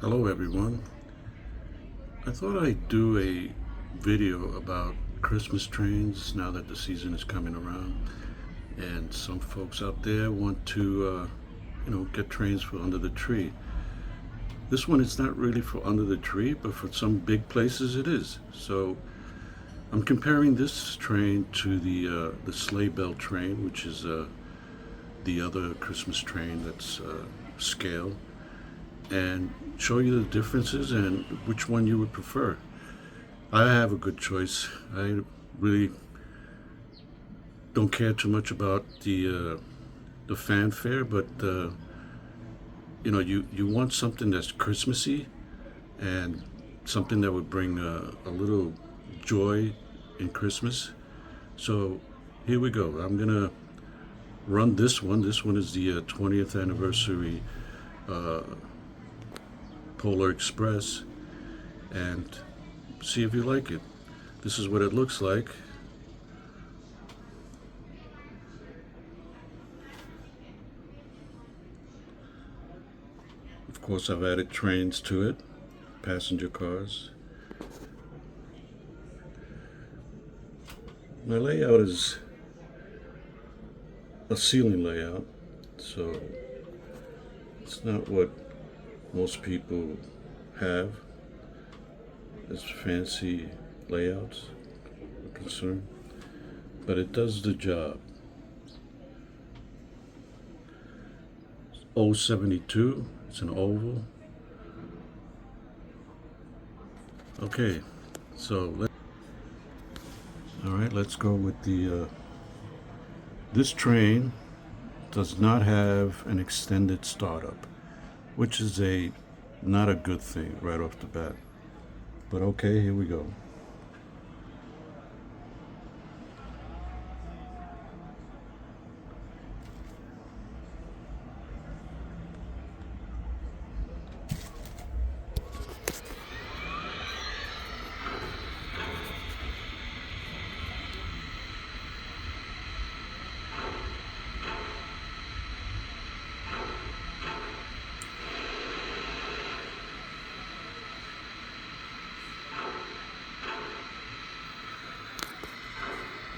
Hello everyone. I thought I'd do a video about Christmas trains now that the season is coming around, and some folks out there want to get trains for under the tree. This one is not really for under the tree, but for some big places it is. So I'm comparing this train to the sleigh bell train, which is the other Christmas train that's scale, and show you the differences and which one you would prefer. I have a good choice. I really don't care too much about the fanfare, but you want something that's Christmassy and something that would bring a little joy in Christmas. So here we go. I'm gonna run this one. This one is the 20th anniversary uh, Polar Express, and see if you like it. This is what it looks like. Of course, I've added trains to it, passenger cars. My layout is a ceiling layout, so it's not what most people have as fancy layouts are concerned, but it does the job. 072, it's an oval. Okay, so all right, let's go with the this train does not have an extended startup, which is not a good thing right off the bat. But okay, here we go.